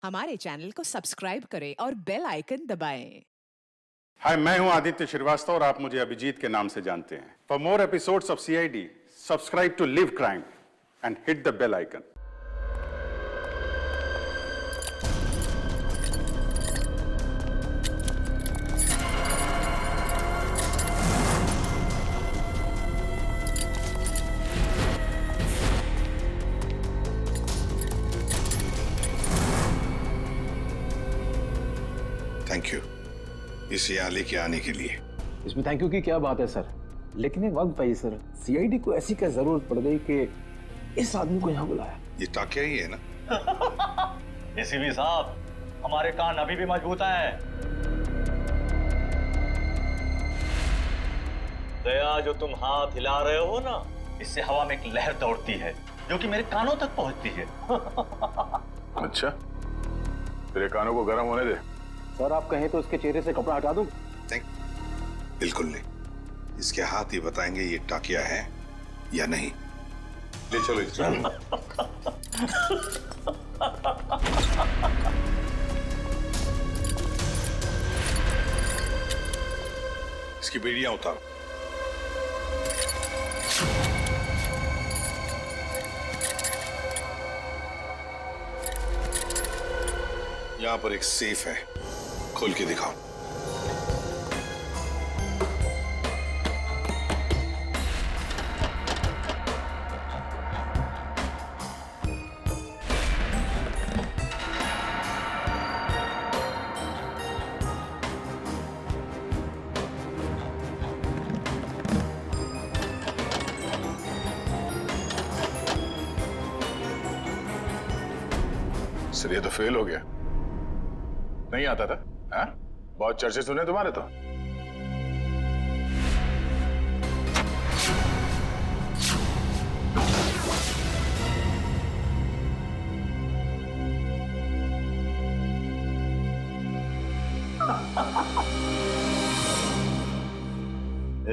हमारे चैनल को सब्सक्राइब करें और बेल आइकन दबाएं। हाय, मैं हूं आदित्य श्रीवास्तव और आप मुझे अभिजीत के नाम से जानते हैं। For more episodes of CID, subscribe to live crime and hit the bell icon. Thank you इसे यहाँ लेके आने के लिए। इसमें थैंक यू की क्या बात है सर, लेकिन एक वक्त भाई सर, सीआईडी को ऐसी क्या जरूरत पड़ गई कि इस आदमी को यहाँ बुलाया? ये टाकिया ही है ना? एसीपी साहब, हमारे कान अभी भी मजबूत हैं। दया, जो तुम हाथ हिला रहे हो ना, इससे हवा में एक लहर दौड़ती है जो कि मेरे कानों तक पहुंचती है। अच्छा, तेरे कानों को गर्म होने दे। सर आप कहें तो इसके चेहरे से कपड़ा हटा दूं? बिल्कुल नहीं, इसके हाथ ही बताएंगे ये टाकिया है या नहीं। ले चलो इसे। इसकी बेड़ियां उतारो। यहां पर एक सेफ है, खोल के दिखाओ। सर ये तो फेल हो गया। नहीं आता था? हाँ? बहुत चर्चे सुने तुम्हारे तो।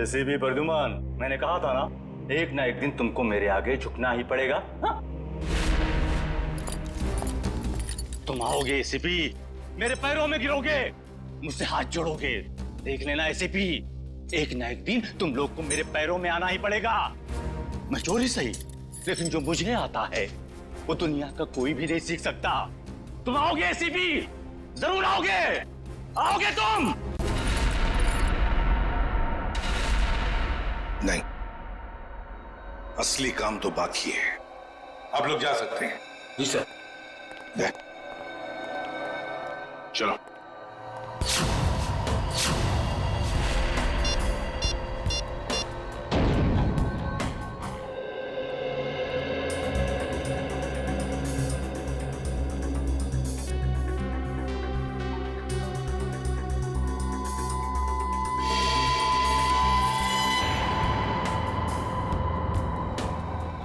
एसीपी प्रद्युमन, मैंने कहा था ना, एक ना एक दिन तुमको मेरे आगे झुकना ही पड़ेगा। हाँ? तुम आओगे एसीपी, मेरे पैरों में गिरोगे, मुझसे हाथ जोड़ोगे। देख लेना एसीपी, एक ना एक दिन तुम लोग को मेरे पैरों में आना ही पड़ेगा। मैं चोरी सही, लेकिन जो मुझे आता है वो दुनिया का कोई भी नहीं सीख सकता। तुम आओगे एसीपी, जरूर आओगे, आओगे तुम। नहीं, असली काम तो बाकी है। आप लोग जा सकते हैं। जी सर। चलो।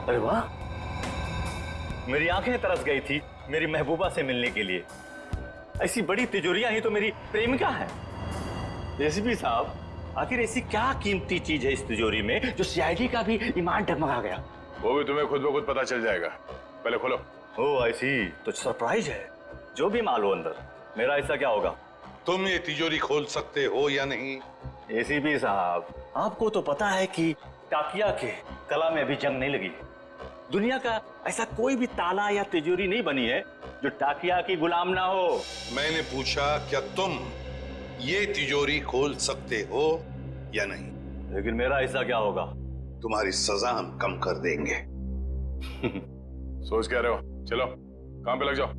अरे वाह, मेरी आंखें तरस गई थी मेरी महबूबा से मिलने के लिए। ऐसी बड़ी तिजोरियां ही तो मेरी प्रेमिका है। एसीपी साहब, आखिर ऐसी क्या कीमती चीज है इस तिजोरी में जो सीआईडी का भी ईमान डगमगा गया? वो भी तुम्हें खुद ब खुद पता चल जाएगा। पहले खोलो। ओह आई सी, तो सरप्राइज है। जो भी माल हो अंदर, मेरा हिस्सा क्या होगा? तुम ये तिजोरी खोल सकते हो या नहीं? एसीपी साहब, आपको तो पता है कि टाकिया के कला में अभी जंग नहीं लगी। दुनिया का ऐसा कोई भी ताला या तिजोरी नहीं बनी है जो टाकिया की गुलाम ना हो। मैंने पूछा क्या तुम ये तिजोरी खोल सकते हो या नहीं? लेकिन मेरा हिस्सा क्या होगा? तुम्हारी सजा हम कम कर देंगे। सोच क्या रहे हो? चलो काम पे लग जाओ।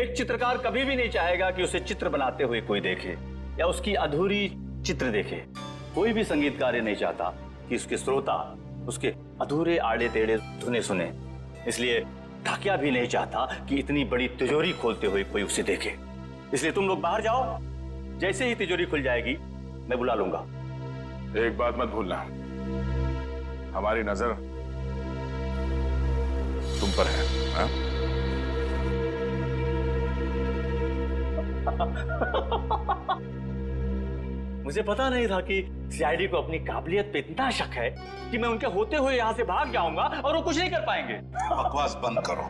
एक चित्रकार कभी भी नहीं चाहेगा कि उसे चित्र बनाते हुए कोई देखे या उसकी अधूरी चित्र देखे। कोई भी संगीतकार ये नहीं चाहता कि उसके श्रोता उसके अधूरे आड़े टेढ़े धुने सुने। इसलिए टाकिया भी नहीं चाहता कि इतनी बड़ी तिजोरी खोलते हुए कोई उसे देखे। इसलिए तुम लोग बाहर जाओ, जैसे ही तिजोरी खुल जाएगी मैं बुला लूंगा। एक बात मत भूलना, हमारी नजर तुम पर है। हाँ? मुझे पता नहीं था कि सीआईडी को अपनी काबिलियत पे इतना शक है कि मैं उनके होते हुए यहाँ से भाग जाऊंगा और वो कुछ नहीं कर पाएंगे। बकवास बंद करो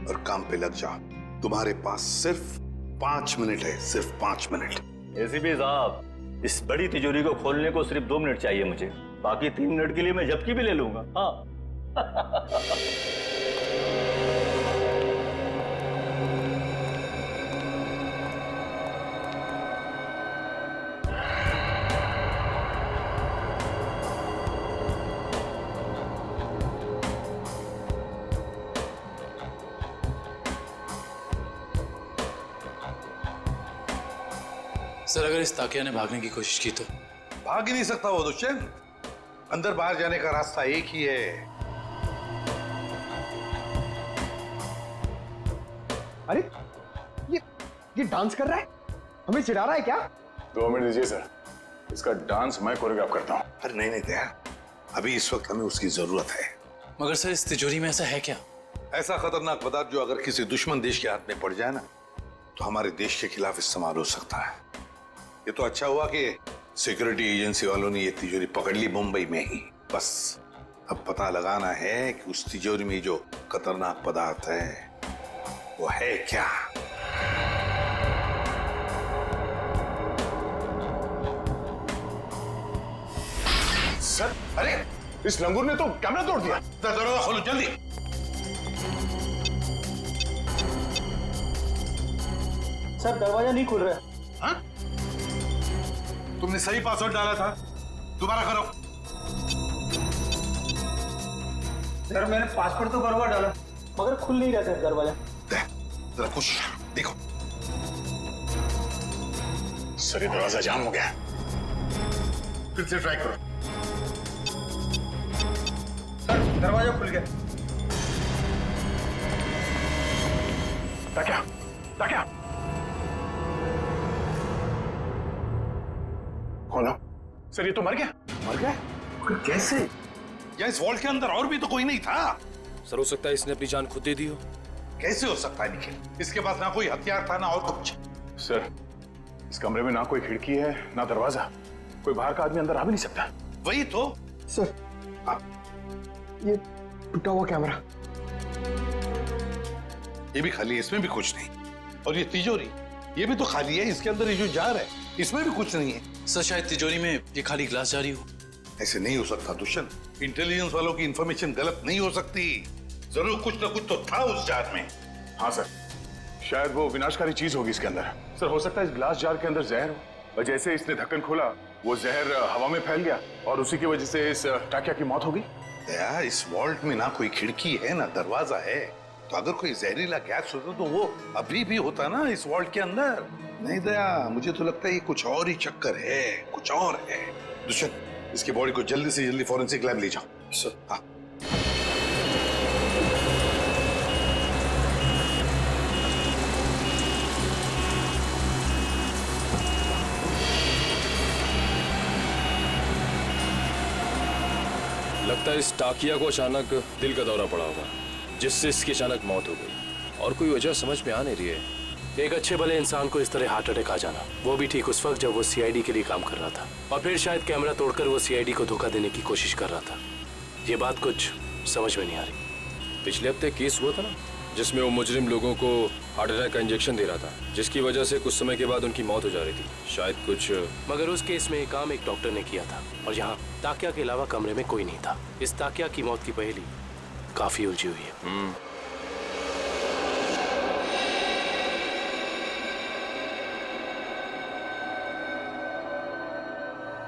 और काम पे लग जाओ। तुम्हारे पास सिर्फ 5 मिनट है, सिर्फ 5 मिनट। एसीपी साहब, इस बड़ी तिजोरी को खोलने को सिर्फ 2 मिनट चाहिए मुझे, बाकी 3 मिनट के लिए मैं झपकी भी ले लूंगा। हाँ। सर, अगर इस ताकिया ने भागने की कोशिश की तो? भाग ही नहीं सकता वो दुष्यंत, अंदर बाहर जाने का रास्ता एक ही है। अरे ये डांस कर रहा है, हमें चिढ़ा रहा है क्या? 2 मिनट दीजिए सर, इसका डांस मैं कोरियोग्राफ करता हूँ। अरे नहीं नहीं दया, अभी इस वक्त हमें उसकी जरूरत है। मगर सर, इस तिजोरी में ऐसा है क्या? ऐसा खतरनाक पदार्थ जो अगर किसी दुश्मन देश के हाथ में पड़ जाए ना, तो हमारे देश के खिलाफ इस्तेमाल हो सकता है। ये तो अच्छा हुआ कि सिक्योरिटी एजेंसी वालों ने ये तिजोरी पकड़ ली मुंबई में ही। बस अब पता लगाना है कि उस तिजोरी में जो खतरनाक पदार्थ है वो है क्या। सर, अरे इस लंगूर ने तो कैमरा तोड़ दिया। दरवाजा खोलो जल्दी। सर, दरवाजा नहीं खुल रहा है। हाँ? तुमने सही पासवर्ड डाला था, दोबारा करो। सर, मैंने पासवर्ड तो बराबर डाला, मगर खुल नहीं रहा सर दरवाजा। जरा कुछ देखो। सर, ये दरवाजा जाम हो गया। फिर से ट्राई करो। सर, दरवाजा खुल गया। ताकिया, ताकिया, खोलो। सर, ये तो मर गया। मर गया? कैसे? या इस वॉल्ट के अंदर और भी तो कोई नहीं था। सर, हो सकता है इसने अपनी जान खुद दे दी हो। कैसे हो सकता है निखिल? इसके पास ना कोई हथियार था ना और कुछ। सर, इस कमरे में ना कोई खिड़की है ना दरवाजा, कोई बाहर का आदमी अंदर आ भी नहीं सकता। वही तो। सर, ये टूटा हुआ कैमरा। ये भी खाली है, इसमें भी कुछ नहीं। और ये तिजोरी, ये भी तो खाली है, इसके अंदर ये जो जार है इसमें भी कुछ नहीं है। सर, शायद तिजोरी में ये खाली ग्लास जारी हो। ऐसे नहीं हो सकता दुष्यंत, इंटेलिजेंस वालों की इंफॉर्मेशन गलत नहीं हो सकती। जरूर कुछ ना कुछ तो था उस जार में। हाँ सर, शायद वो विनाशकारी चीज होगी इसके अंदर। सर, हो सकता है इस ग्लास जार के अंदर जहर हो, और जैसे इसने ढक्कन खोला वो जहर हवा में फैल गया और उसी की वजह से इस टाकिया की मौत हो गई। दया, इस वॉल्ट में ना कोई खिड़की है ना दरवाजा है, तो अगर कोई जहरीला गैस होता तो वो अभी भी होता ना इस वॉल्ट के अंदर। नहीं दया, मुझे तो लगता है ये कुछ और ही चक्कर है, कुछ और है। दुष्यंत, इसकी बॉडी को जल्दी से जल्दी फॉरेंसिक लैब ले जाओ। सर, हाँ। लगता है इस टाकिया को अचानक दिल का दौरा पड़ा होगा, जिससे इसकी अचानक मौत हो गई, और कोई वजह समझ में आ नहीं रही है। एक अच्छे भले इंसान को इस तरह हार्ट अटैक आ जाना, वो भी ठीक उस वक्त जब वो सीआईडी के लिए काम कर रहा था, और फिर शायद कैमरा तोड़कर वो सीआईडी को धोखा देने की कोशिश कर रहा था। ये बात कुछ समझ में नहीं आ रही। पिछले हफ्ते केस हुआ था ना, जिसमें वो मुजरिम लोगों को हार्ट अटैक का इंजेक्शन दे रहा था, जिसकी वजह से कुछ समय के बाद उनकी मौत हो जा रही थी। शायद कुछ, मगर उस केस में काम एक डॉक्टर ने किया था, और यहाँ ताकिया के अलावा कमरे में कोई नहीं था। इस ताकिया की मौत की पहेली काफी उलझी हुई है।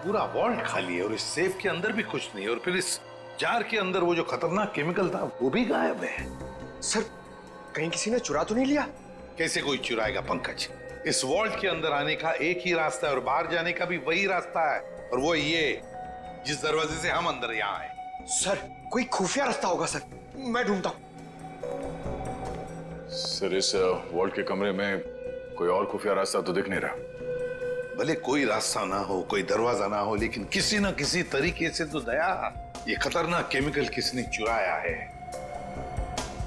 पूरा वॉल्ट खाली है और इस सेफ के अंदर भी कुछ नहीं, और फिर इस जार के अंदर वो जो खतरनाक केमिकल था वो भी गायब है। सर, कहीं किसी ने चुरा तो नहीं लिया? कैसे कोई चुराएगा पंकज? इस वॉल्ट के अंदर आने का एक ही रास्ता है और बाहर जाने का भी वही रास्ता है, और वो ये जिस दरवाजे से हम अंदर यहाँ आए। सर, कोई खुफिया रास्ता होगा सर, मैं ढूंढता हूँ। सर, इस वॉल्ट के कमरे में कोई और खुफिया रास्ता तो दिख नहीं रहा। भले कोई रास्ता ना हो, कोई दरवाजा ना हो, लेकिन किसी ना किसी तरीके से तो दया ये खतरनाक केमिकल किसने चुराया है।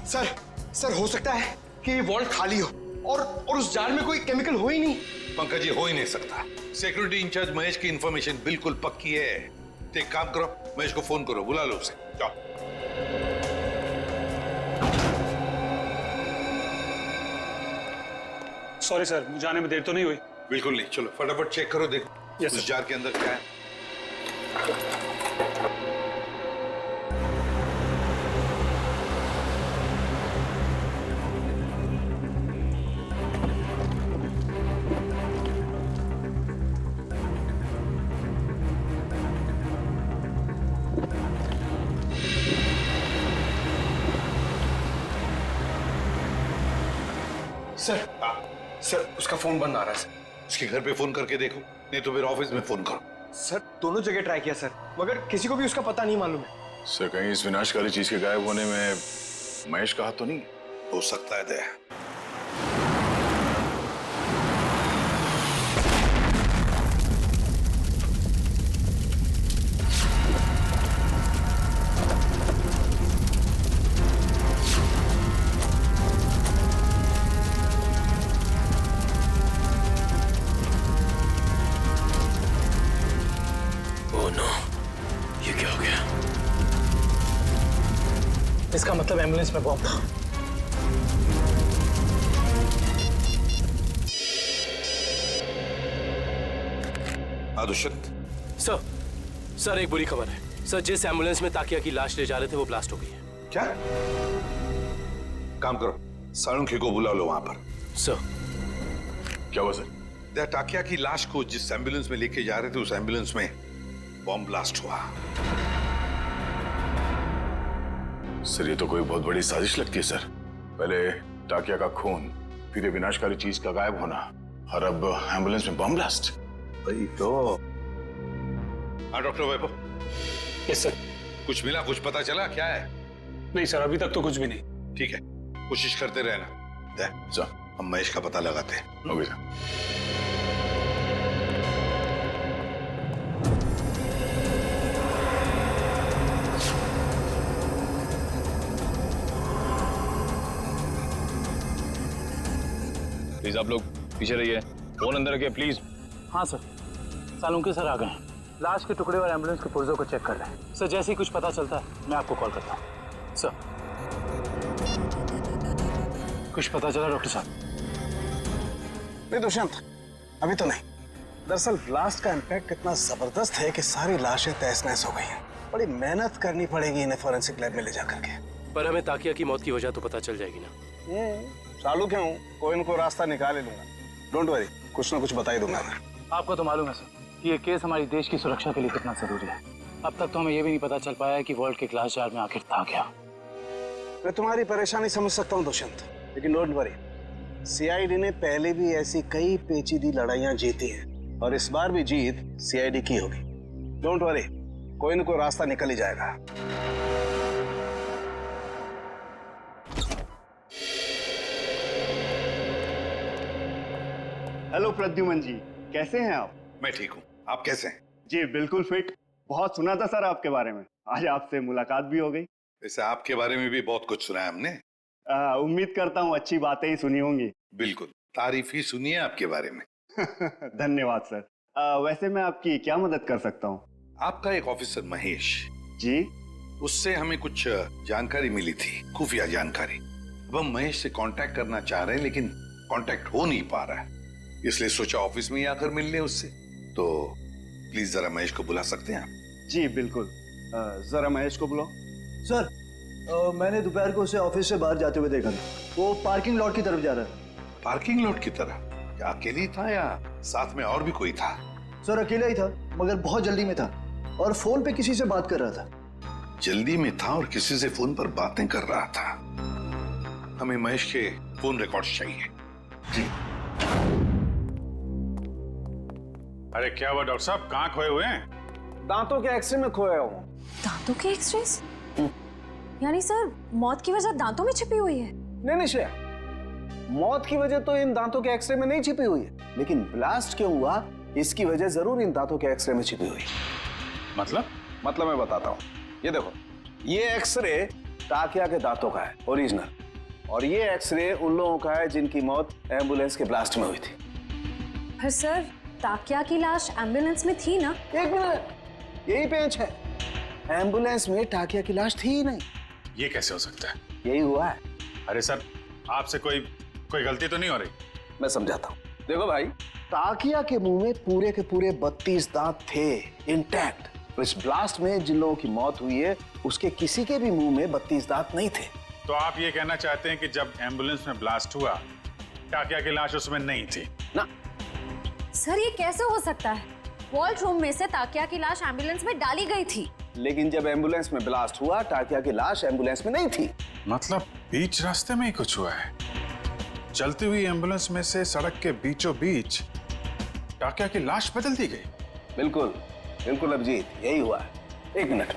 सर, हो सकता है कि ये वॉल्ट खाली हो और उस जार में कोई केमिकल हो ही नहीं। पंकज, ये हो ही नहीं सकता। सिक्योरिटी इंचार्ज महेश की इंफॉर्मेशन बिल्कुल पक्की है। तो एक काम करो, महेश को फोन करो, बुला लो उसे। जाओ। सॉरी सर, मुझे आने में देर तो नहीं हुई? बिल्कुल नहीं, चलो फटाफट चेक करो, देखो Yes, उस sir. जार के अंदर क्या है। सर उसका फोन बंद आ रहा है सर। उसके घर पे फोन करके देखो, नहीं तो फिर ऑफिस में फोन करो। सर दोनों जगह ट्राई किया सर, मगर किसी को भी उसका पता नहीं मालूम है। सर कहीं इस विनाशकारी चीज के गायब होने में महेश का हाथ तो नहीं? हो सकता है दया। ओह नो, ये क्या हो गया? इसका मतलब एम्बुलेंस में बॉम्ब था। दुष्यंत, सर एक बुरी खबर है सर। जिस एम्बुलेंस में ताकिया की लाश ले जा रहे थे वो ब्लास्ट हो गई है। क्या? काम करो, साळुंखे को बुला लो वहां पर। सर क्या हुआ सर? दया, टाकिया की लाश को जिस एम्बुलेंस में लेके जा रहे थे उस एम्बुलेंस में बॉम्ब ब्लास्ट हुआ। सर ये तो कोई बहुत बड़ी साजिश लगती है सर। पहले टाकिया का खून, फिर ये विनाशकारी चीज का गायब होना, और अब एम्बुलेंस में बम ब्लास्ट। वही तो। हाँ डॉक्टर वैभव। Yes sir. कुछ मिला, कुछ पता चला क्या है? नहीं सर, अभी तक तो कुछ भी नहीं। ठीक है, कोशिश करते रहना। दया, सर हम महेश का पता लगाते हैं। Okay sir. प्लीज आप लोग पीछे रहिए, फोन अंदर रखिए प्लीज। हाँ सर, सालुंके सर आ गए हैं। लाश के टुकड़े और एम्बुलेंस के पुर्जों को चेक कर रहे हैं। सर जैसे ही कुछ पता चलता है मैं आपको कॉल करता हूँ। सर कुछ पता चला डॉक्टर साहब? नहीं दुष्यंत, अभी तो नहीं। दरअसल ब्लास्ट का इम्पैक्ट इतना जबरदस्त है कि सारी लाशें तहस नहस हो गई हैं। बड़ी मेहनत करनी पड़ेगी इन्हें फॉरेंसिक लैब में ले जाकर के। पर हमें ताकिया की मौत की वजह तो पता चल जाएगी ना। चालू क्यों, कोई इनको रास्ता निकाल ही लूंगा। डोंट वरी, कुछ ना कुछ बता ही दूंगा मैं। आपको तो मालूम है सर कि ये केस हमारी देश की सुरक्षा के लिए कितना जरूरी है। अब तक तो हमें ये भी नहीं पता चल पाया है कि वर्ल्ड के ग्लास जार में आखिर था क्या। मैं तुम्हारी परेशानी समझ सकता हूँ दुष्यंत, लेकिन डोंट वरी, सीआईडी ने पहले भी ऐसी कई पेचीदी लड़ाइयां जीती हैं और इस बार भी जीत सीआईडी की होगी। डोंट वरी, कोई न कोई रास्ता निकल ही जाएगा। हेलो प्रद्युमन जी, कैसे हैं आप? मैं ठीक हूँ, आप कैसे हैं? जी बिल्कुल फिट। बहुत सुना था सर आपके बारे में, आज आपसे मुलाकात भी हो गई। वैसे आपके बारे में भी बहुत कुछ सुना है हमने। उम्मीद करता हूँ अच्छी बातें ही सुनी होंगी। बिल्कुल, तारीफ ही सुनी है आपके बारे में। धन्यवाद सर। वैसे मैं आपकी क्या मदद कर सकता हूँ? आपका एक ऑफिसर महेश जी, उससे हमें कुछ जानकारी मिली थी, खुफिया जानकारी। अब हम महेश से कांटेक्ट करना चाह रहे हैं लेकिन कांटेक्ट हो नहीं पा रहा है, इसलिए सोचा ऑफिस में ही आकर मिल लें उससे। तो प्लीज जरा महेश को बुला सकते हैं आप? जी बिल्कुल, जरा महेश को बुलाओ। सर मैंने दोपहर को उसे ऑफिस से बाहर जाते हुए देखा था। वो पार्किंग लॉट की तरफ जा रहा है। पार्किंग लॉट की तरफ? क्या अकेले ही था या साथ में और भी कोई था? सर अकेला ही था, मगर बहुत जल्दी में था और फोन पे किसी से बात कर रहा था। जल्दी में था और किसी से फोन पर बातें कर रहा था। हमें महेश के फोन रिकॉर्ड्स चाहिए। जी। अरे क्या हुआ डॉक्टर साहब, कहाँ खोए हुए हैं? दांतों के एक्सरे में खोया हूँ। दांतों के एक्सरेस? यानी सर मौत की वजह दांतों में छिपी हुई है? नहीं निश्चय, मौत की वजह तो इन दांतों के एक्सरे में नहीं छिपी हुई है, लेकिन ब्लास्ट क्यों हुआ इसकी वजह जरूर इन दांतों के एक्सरे में छिपी हुई है। मतलब मैं बताता हूँ। ये देखो, ये एक्सरे ताकिया के दांतों का है ओरिजिनल, और ये एक्सरे उन लोगों का है जिनकी मौत एम्बुलेंस के ब्लास्ट में हुई थी। पर सर ताकिया की लाश एम्बुलेंस में थी ना? एक मिनट, यही पेंच है। एम्बुलेंस में टाकिया की लाश थी ही नहीं। ये कैसे हो सकता है? यही हुआ है। अरे सर, आपसे कोई गलती तो नहीं हो रही? मैं समझाता हूँ। देखो भाई, ताकिया के मुंह में पूरे के पूरे 32 दांत थे, इंटैक्ट। इस ब्लास्ट में जिन लोगों की मौत हुई है उसके किसी के भी मुंह में 32 दांत नहीं थे। तो आप ये कहना चाहते हैं कि जब एम्बुलेंस में ब्लास्ट हुआ टाकिया की लाश उसमें नहीं थी? ना सर, ये कैसे हो सकता है? वॉल्ट रूम में से ताकिया की लाश एम्बुलेंस में डाली गई थी। लेकिन जब एम्बुलेंस में ब्लास्ट हुआ टाकिया की लाश एम्बुलेंस में नहीं थी। मतलब बीच रास्ते में ही कुछ हुआ है? चलती हुई एम्बुलेंस में से सड़क के बीचों बीच टाकिया की लाश बदल दी गई? बिल्कुल बिल्कुल अभिजीत, यही हुआ है। एक मिनट,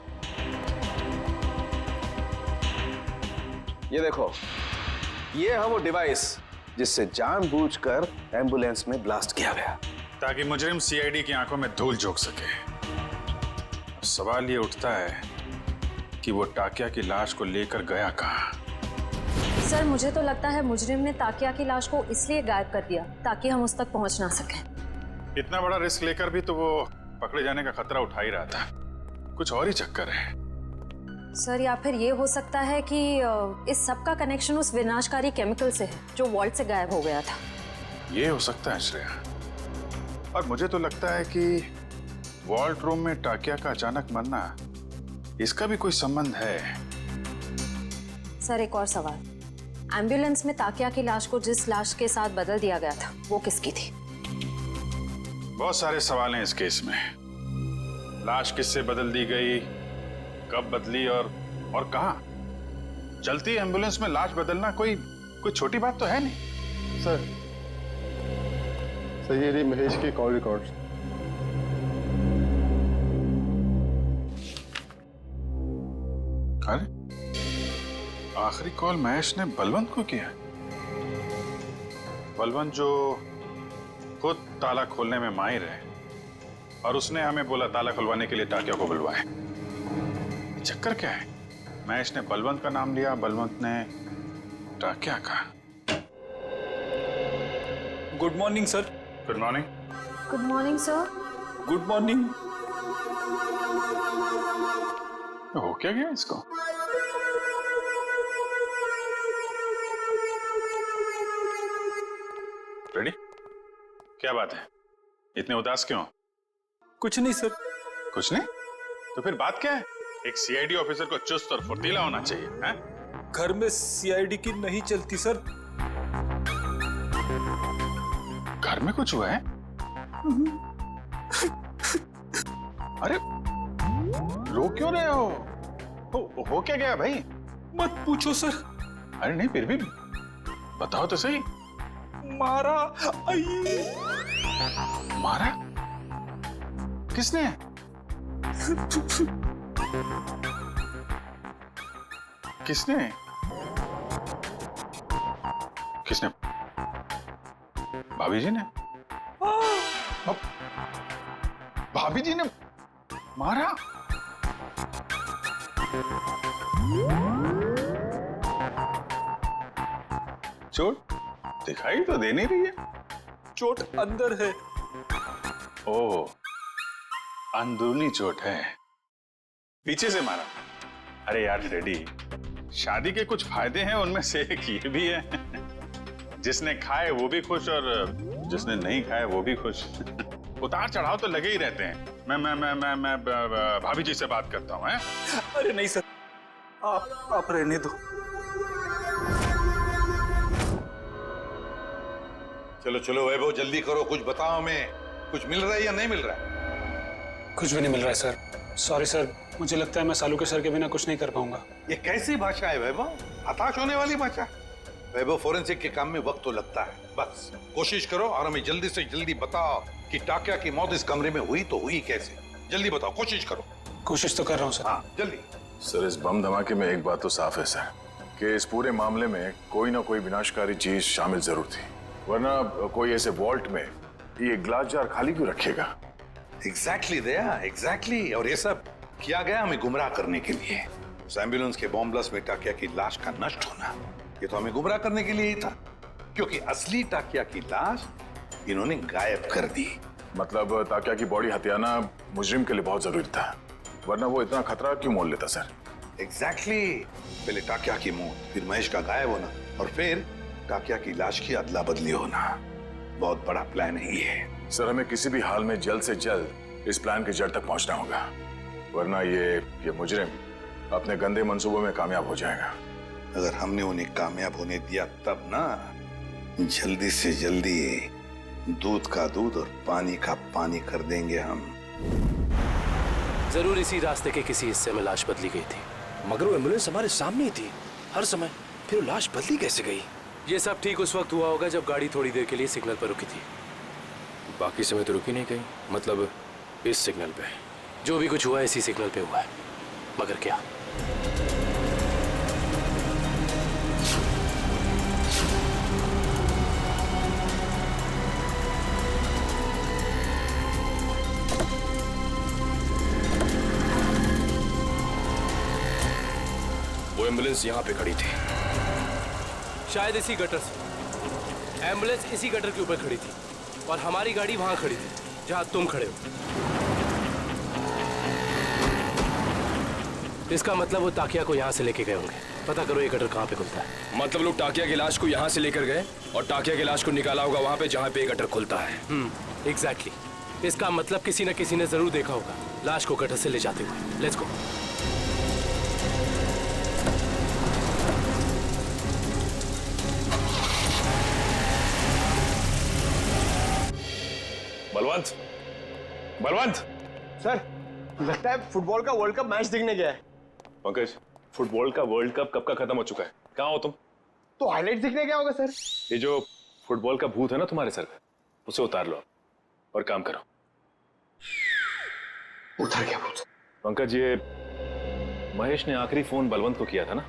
ये देखो, ये है वो डिवाइस जिससे जानबूझकर एम्बुलेंस में ब्लास्ट किया गया, ताकि मुजरिम सीआईडी की आंखों में धूल झोंक सके। अब सवाल ये उठता है कि वो टाकिया की लाश को लेकर गया कहां? सर, मुझे तो लगता है मुजरिम ने ताकिया की लाश को इसलिए गायब कर दिया ताकि हम उस तक पहुंच ना सकें। इतना बड़ा रिस्क लेकर भी तो वो पकड़े जाने का खतरा उठा ही रहा था। कुछ और ही चक्कर है। सर, या फिर ये हो सकता है कि इस सब का कनेक्शन उस विनाशकारी केमिकल से है जो वॉल्ट से गायब हो गया था। ये हो सकता है श्रेया, और मुझे तो लगता है कि वॉल्ट रूम में टाकिया का अचानक मरना, इसका भी कोई संबंध है। सर, एक और सवाल, एम्बुलेंस में ताकिया की लाश को जिस लाश के साथ बदल दिया गया था वो किसकी थी? बहुत सारे सवाल हैं इस केस में। लाश किससे बदल दी गई, कब बदली और कहां? चलती एम्बुलेंस में लाश बदलना कोई छोटी बात तो है नहीं। सर ये रही महेश की कॉल रिकॉर्ड। अरे आखिरी कॉल महेश ने बलवंत को किया। बलवंत जो खुद ताला खोलने में माहिर है, और उसने हमें बोला ताला खुलवाने के लिए टाकिया को बुलवाए। चक्कर क्या है? महेश ने बलवंत का नाम लिया, बलवंत ने टाकिया का। Good morning sir. Good morning. Good morning sir. Good morning. हो क्या गया इसको? रेडी? क्या बात है, इतने उदास क्यों? कुछ नहीं सर। कुछ नहीं? तो फिर बात क्या है? एक सीआईडी ऑफिसर को चुस्त और फुर्तीला होना चाहिए, हैं? घर में सीआईडी की नहीं चलती सर। घर में कुछ हुआ है? अरे रो क्यों रहे हो? हो क्या गया भाई? मत पूछो सर। अरे नहीं, फिर भी बताओ तो सही। मारा। मारा? किसने? किसने? किसने? भाभी जी ने? भाभी जी ने मारा? चोट दिखाई तो दे नहीं रही है। चोट अंदर है। ओह, अंदरूनी चोट है, पीछे से मारा। अरे यार रेडी, शादी के कुछ फायदे हैं, उनमें से एक ये भी है, जिसने खाए वो भी खुश और जिसने नहीं खाए वो भी खुश। उतार चढ़ाव तो लगे ही रहते हैं। मैं भाभी जी से बात करता हूँ। अरे नहीं सर, आप रहने दो। चलो चलो वैभव, जल्दी करो, कुछ बताओ हमें। कुछ मिल रहा है या नहीं मिल रहा है? कुछ भी नहीं मिल रहा है सर। सॉरी सर, मुझे लगता है मैं सालू के सर के बिना कुछ नहीं कर पाऊंगा। ये कैसी भाषा है वैभव? हताश होने वाली भाषा। वैभव, फोरेंसिक के काम में वक्त तो लगता है, बस कोशिश करो और हमें जल्दी से जल्दी बताओ कि टाकिया की मौत इस कमरे में हुई तो हुई कैसे। जल्दी बताओ, कोशिश करो। कोशिश तो कर रहा हूँ सर। हाँ जल्दी। सर, इस बम धमाके में एक बात तो साफ है सर, कि इस पूरे मामले में कोई ना कोई विनाशकारी चीज शामिल जरूर थी, वरना कोई ऐसे वॉल्ट में ये ग्लास जार खाली क्यों रखेगा? एग्जैक्टली दया, एग्जैक्टली। और ये सब किया गया हमें गुमराह करने के लिए। उस एम्बुलेंस के बॉम्ब ब्लास्ट में टाकिया की लाश का नष्ट होना, ये तो हमें गुमराह करने के लिए ही था, क्योंकि असली टाकिया की लाश इन्होंने गायब कर दी। मतलब टाकिया की बॉडी हथियाना मुजरिम के लिए बहुत जरूरी था, वरना वो इतना खतरा क्यों मोल लेता सर? एग्जैक्टली। पहले टाकिया की मौत, फिर महेश का गायब होना, और फिर टाकिया की लाश की अदला बदली होना बहुत बड़ा प्लान है ये। सर, हमें किसी भी हाल में जल्द से जल्द इस प्लान की जड़ तक पहुंचना होगा, वरना ये मुजरिम अपने गंदे मंसूबों में कामयाब हो जाएगा। अगर हमने उन्हें कामयाब होने दिया तब ना, जल्दी से जल्दी दूध का दूध और पानी का पानी कर देंगे हम। जरूर इसी रास्ते के किसी हिस्से में लाश बदली गई थी, मगर वो एम्बुलेंस हमारे सामने ही थी हर समय, फिर वो लाश बदली कैसे गई? ये सब ठीक उस वक्त हुआ होगा जब गाड़ी थोड़ी देर के लिए सिग्नल पर रुकी थी। बाकी समय तो रुकी नहीं गई, मतलब इस सिग्नल पे। जो भी कुछ हुआ इसी सिग्नल पे हुआ है, मगर क्या? वो एम्बुलेंस यहाँ पे खड़ी थी, शायद इसी गटर से। एम्बुलेंस इसी गटर के ऊपर खड़ी थी और हमारी गाड़ी वहां खड़ी थी जहां तुम खड़े हो। इसका मतलब वो टाकिया को यहाँ से लेके गए होंगे। पता करो ये गटर कहाँ पे खुलता है। मतलब लोग टाकिया की लाश को यहाँ से लेकर गए और टाकिया की लाश को निकाला होगा वहां पे जहाँ पे ये गटर खुलता है। एग्जैक्टली। इसका मतलब किसी न किसी ने जरूर देखा होगा लाश को गटर से ले जाते हुए। Let's go. Balwant, Balwant! Sir, लगता है फुटबॉल का वर्ल्ड कप मैच देखने गया है। पंकज, फुटबॉल का वर्ल्ड कप कब का खत्म हो चुका है? कहाँ हो तुम? तो हाईलाइट देखने गया होगा सर। ये जो फुटबॉल का भूत है ना तुम्हारे सर पे, उसे उतार लो और काम करो। उतार क्या भूत? पंकज, ये महेश ने आखिरी फोन बलवंत को किया था ना?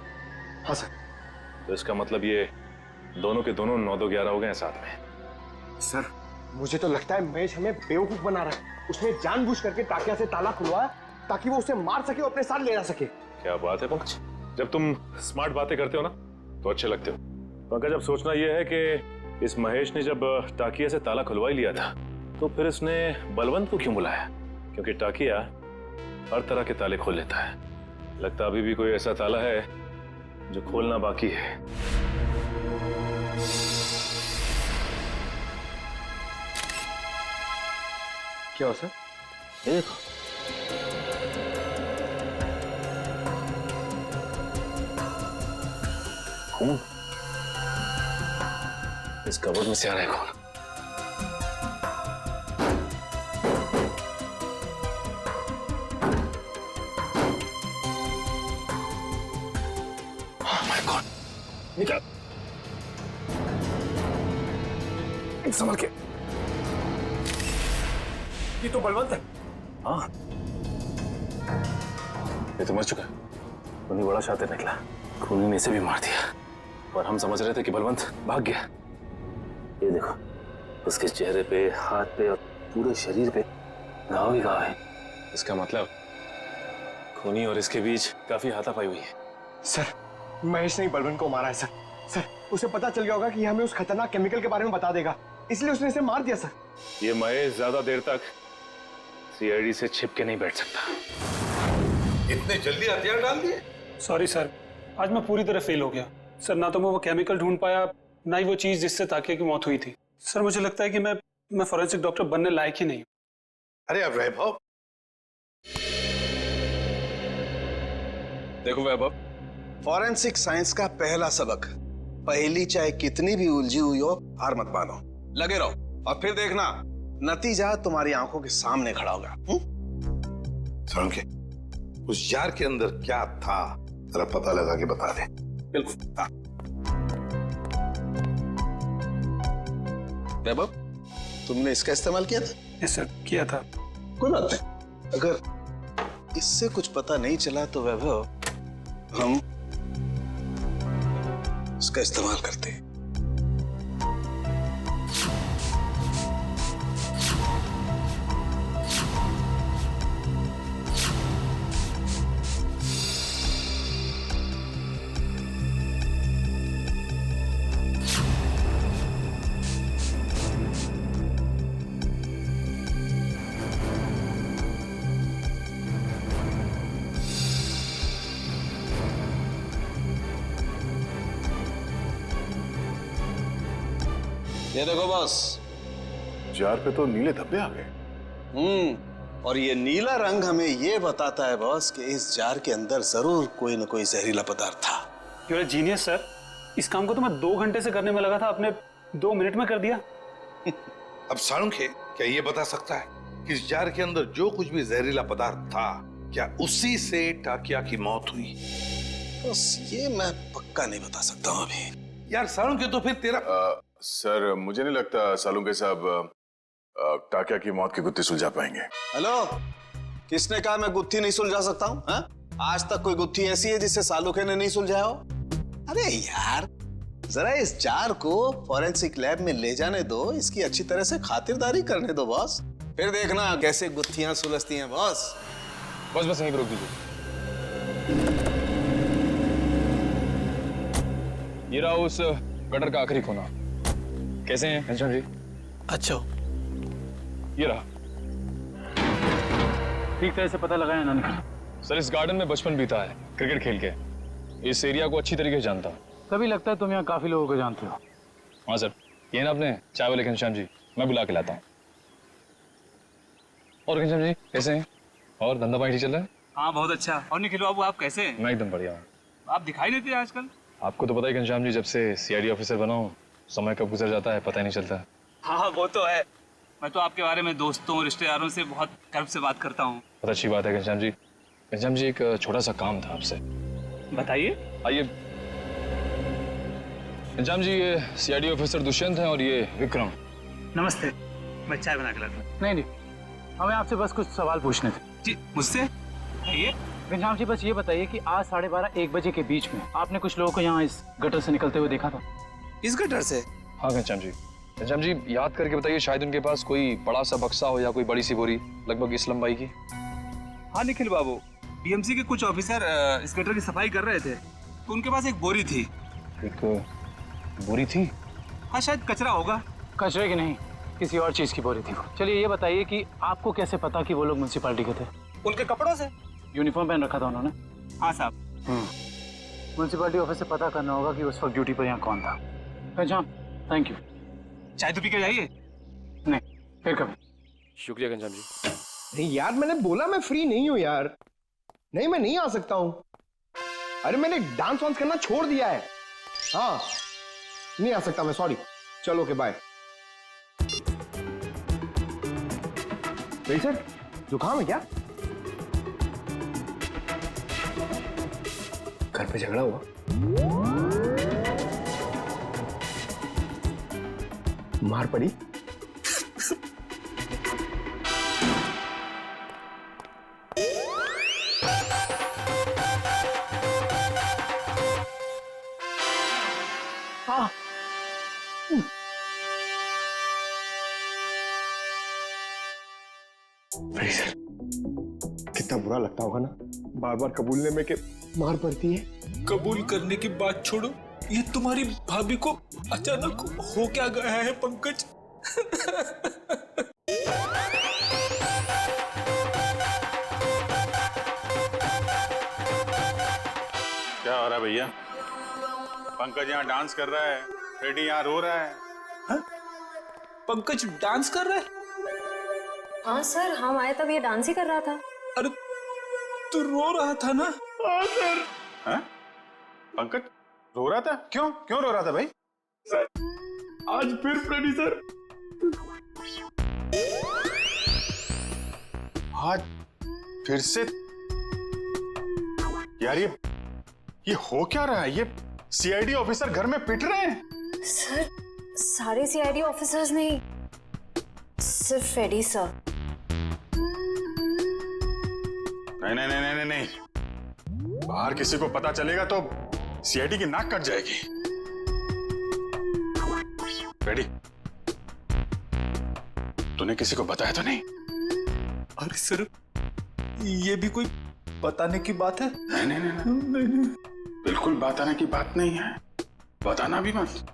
हाँ सर। तो इसका मतलब ये दोनों के दोनों 9-2-11 हो गए हैं साथ में। सर, मुझे तो लगता है महेश हमें बेवकूफ बना रहा है। उसने जानबूझ करके टाकिया से ताला खुलवाया ताकि वो उसे मार सके और अपने साथ ले जा सके। क्या बात है पंकज, जब तुम स्मार्ट बातें करते हो ना तो अच्छे लगते हो। पंकज, अब सोचना यह है कि इस महेश ने जब टाकिया से ताला खुलवा ही लिया था तो फिर उसने बलवंत को क्यों बुलाया? क्योंकि टाकिया हर तरह के ताले खोल लेता है। लगता अभी भी कोई ऐसा ताला है जो खोलना बाकी है। क्या हो सर? ये देखो। खून इस कबर्ड में से आ रहा है। खून निकाल, संभल के। ये तो बलवंत है। हाँ, ये तो मर चुका है। खूनी बड़ा शातिर निकला। खूनी ने इसे भी मार दिया और हम समझ रहे थे कि बलवंत भाग गया। ये देखो, उसके चेहरे पे, हाथ पे और पूरे शरीर पे घाव ही घाव है। इसका मतलब खूनी और इसके बीच काफी हाथापाई हुई है। सर, महेश ने ही बलवंत को मारा है सर। सर, उसे पता चल गया होगा कि हमें उस खतरनाक केमिकल के बारे में बता देगा, इसलिए उसने इसे मार दिया सर। ये महेश ज्यादा देर तक सीआईडी से छिप के नहीं बैठ सकता। इतने जल्दी हथियार डाल दिए? सॉरी सर, आज मैं पूरी तरह फेल हो गया सर। ना तो मैं वो केमिकल ढूंढ पाया, ना ही वो चीज जिससे ताकिया की मौत हुई थी। सर, मुझे लगता है कि मैं फॉरेंसिक डॉक्टर बनने लायक ही नहीं हूँ। अरे अब वैभव, देखो वैभव, फॉरेंसिक साइंस का पहला सबक, पहेली चाहे कितनी भी उलझी हुई हो हार मत मानो, लगे रहो और फिर देखना नतीजा तुम्हारी आंखों के सामने खड़ा होगा। के उस जार के अंदर क्या था जरा पता लगा के बता दे। बिल्कुल। हाँ। वैभव, तुमने इसका इस्तेमाल किया था? यस सर, किया था। कोई बात नहीं, अगर इससे कुछ पता नहीं चला तो वैभव हम इसका इस्तेमाल करते हैं। ये देखो बॉस, जार पे तो नीले धब्बे आ गए। और ये नीला रंग हमें ये बताता है बॉस कि इस जार के अंदर जरूर कोई ना कोई जहरीला पदार्थ था। You are genius sir. इस काम को तो मैं 2 घंटे से करने में लगा था, आपने 2 मिनट में कर दिया। अब साळुंखे क्या ये बता सकता है कि इस जार के अंदर जो कुछ भी जहरीला पदार्थ था, क्या उसी से टाकिया की मौत हुई? बस ये मैं पक्का नहीं बता सकता हूँ अभी। यार साळुंखे, तो फिर तेरा सर मुझे नहीं लगता सालुंखे साहब टाकिया की मौत की गुत्थी सुलझा पाएंगे। हेलो, किसने कहा मैं गुत्थी नहीं सुलझा सकता हूँ? आज तक कोई गुत्थी ऐसी है जिसे सालुंखे ने नहीं सुलझाया हो? अरे यार, जरा इस जार को फॉरेंसिक लैब में ले जाने दो, इसकी अच्छी तरह से खातिरदारी करने दो बॉस, फिर देखना कैसे गुत्थियां सुलझती हैं बॉस। बस यहीं पर रोक दीजिए। ये रहा उस गटर का आखिरी कोना। कैसे हैं घनश्याम जी? अच्छा, ये रहा। ठीक तरह से पता लगाया ना निकल। सर इस गार्डन में बचपन बीता है क्रिकेट खेल के। इस एरिया को अच्छी तरीके से जानता हूँ। तभी लगता है तुम यहाँ काफी लोगों को जानते हो। हाँ सर, ये ना अपने चाय वाले घनश्याम जी, मैं बुला के लाता हूँ। और घनश्याम जी कैसे हैं? और धंधा पानी ठीक चल रहा है? हाँ बहुत अच्छा। और निखिल बाबू आप कैसे हैं? मैं एकदम बढ़िया हूँ। आप दिखाई नहीं देते आजकल। आपको तो पता ही घनश्याम जी, जब से सीआईडी ऑफिसर बना हूँ, समय कब गुजर जाता है पता ही नहीं चलता। हाँ वो तो है। मैं तो आपके बारे में दोस्तों रिश्तेदारों से बहुत गर्व से बात करता हूँ। बहुत अच्छी बात है घनश्याम जी। घनश्याम जी एक छोटा सा काम था आपसे। बताइए। आइए। घनश्याम जी ये सीआईडी ऑफिसर दुष्यंत हैं और ये विक्रम। नमस्ते। मैं चाय बना के लाता हूँ। नहीं, हमें आपसे बस कुछ सवाल पूछने थे। जी मुझसे? आइए। घनश्याम जी बस ये बताइए कि आज 12:30-1 बजे के बीच में आपने कुछ लोगों को यहाँ इस गटर से निकलते हुए देखा था? इस गटर से? हाँ घनश्याम जी। घनश्याम जी याद करके बताइए, शायद उनके पास कोई बड़ा सा बक्सा हो या कोई बड़ी सी बोरी लगभग इस लंबाई की। हाँ निखिल बाबू, बीएमसी के कुछ ऑफिसर इस गटर की सफाई कर रहे थे, तो उनके पास एक बोरी थी। एक बोरी थी? हाँ शायद कचरा होगा। कचरे की नहीं, किसी और चीज की बोरी थी। चलिए ये बताइए कि आपको कैसे पता कि वो लोग म्युनिसिपैलिटी के थे? उनके कपड़ों से। यूनिफॉर्म पहन रखा था उन्होंने। हाँ साहब। म्युनिसिपैलिटी ऑफिस से पता करना होगा कि उस वक्त ड्यूटी पर यहाँ कौन था। Ghanshyam thank you. चाय तो पी के जाइए। नहीं, फिर कभी। शुक्रिया घनश्याम जी। नहीं यार, मैंने बोला मैं फ्री नहीं हूँ यार। नहीं, मैं नहीं आ सकता हूँ। अरे मैंने डांस वांस करना छोड़ दिया है। हाँ नहीं आ सकता मैं, सॉरी। चलो ओके बाय। सर जुकाम है क्या? घर पे झगड़ा हुआ? मार पड़ी? हाँ। सर कितना बुरा लगता होगा ना बार बार कबूलने में कि मार पड़ती है। कबूल करने की बात छोड़ो, ये तुम्हारी भाभी को अचानक हो क्या गया है पंकज? क्या हो रहा है भैया? पंकज यहाँ डांस कर रहा है, फ्रेडी यहाँ रो रहा है। हा? पंकज डांस कर रहा है? हाँ सर, हम आए तब ये डांस ही कर रहा था। अरे तू रो रहा था ना? हाँ सर। हाँ? पंकज रो रहा था? क्यों क्यों रो रहा था भाई? सर आज फिर फ्रेडी सर। आज फिर से? यार ये हो क्या रहा है? ये सीआईडी ऑफिसर घर में पिट रहे हैं। सर सारे सीआईडी ऑफिसर्स नहीं, सिर्फ फ्रेडी सर। नहीं, बाहर किसी को पता चलेगा तो सीआईडी की नाक कट जाएगी। फ्रेडी, तूने किसी को बताया तो नहीं? अरे सर ये भी कोई बताने की बात है? नहीं, बिल्कुल बताने की बात नहीं है। बताना भी मत।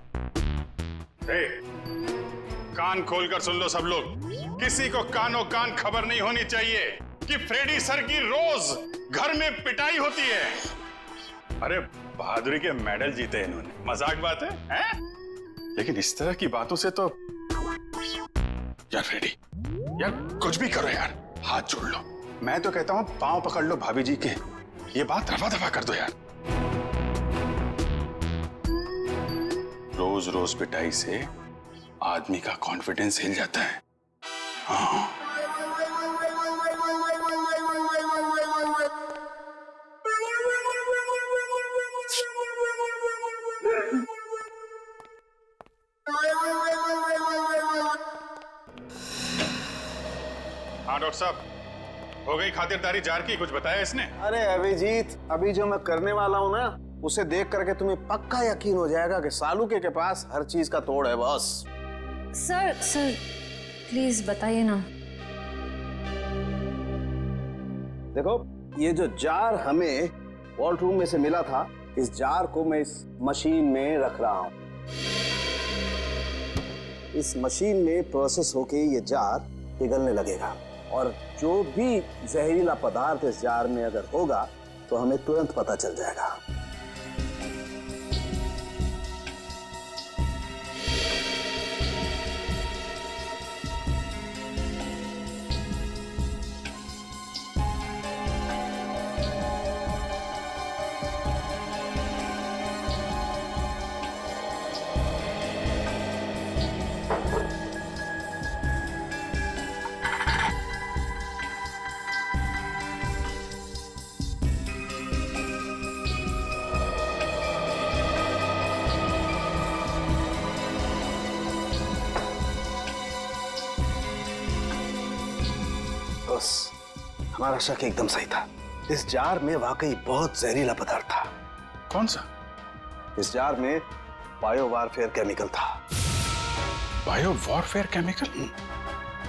कान खोलकर सुन लो सब लोग, किसी को कानों कान खबर नहीं होनी चाहिए कि फ्रेडी सर की रोज घर में पिटाई होती है। अरे बहादुरी के मेडल जीते इन्होंने, मजाक बात है? लेकिन इस तरह की बातों से तो यार फ्रेडी, यार कुछ भी करो यार, हाथ जोड़ लो। मैं तो कहता हूँ पांव पकड़ लो भाभी जी के, ये बात रफा दफा कर दो यार। रोज रोज पिटाई से आदमी का कॉन्फिडेंस हिल जाता है। हाँ। हाँ डॉक्टर साहब, हो गई खातिरदारी जार की, कुछ बताया इसने? अरे अभिजीत, अभी जो मैं करने वाला हूँ ना, उसे देख करके तुम्हें पक्का यकीन हो जाएगा कि सालुके के पास हर चीज का तोड़ है बॉस। सर प्लीज बताइए ना। देखो, ये जो जार हमें वॉल्ट रूम में से मिला था, इस जार को मैं इस मशीन में रख रहा हूं। इस मशीन में प्रोसेस होके ये जार पिघलने लगेगा और जो भी जहरीला पदार्थ इस जार में अगर होगा तो हमें तुरंत पता चल जाएगा। बस, हमारा शक एकदम सही था। इस जार में वाकई बहुत जहरीला पदार्थ था। कौन सा? इस जार में बायो वारफेयर केमिकल था। Bio warfare chemical?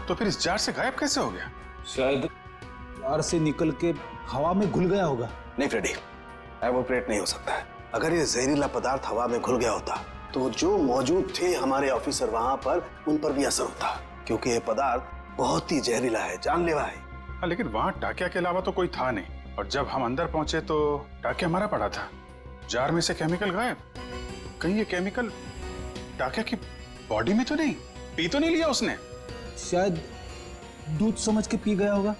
तो फिर इस जार से गायब कैसे हो गया? शायद जार से निकल के हवा में घुल गया होगा। नहीं फ्रेडी, एवोपरेट नहीं हो सकता है। अगर ये जहरीला पदार्थ हवा में घुल गया होता तो जो मौजूद थे हमारे ऑफिसर वहां पर, उन पर भी असर होता, क्योंकि ये पदार्थ बहुत ही जहरीला है, जानलेवा है। हाँ, लेकिन वहां टाकिया के अलावा तो कोई था नहीं, और जब हम अंदर पहुंचे तो टाकिया हमारा पड़ा था, जार में से केमिकल गायब। कहीं ये केमिकल टाकिया की बॉडी में तो नहीं, पी तो नहीं लिया उसने? शायद दूध समझ के पी गया होगा।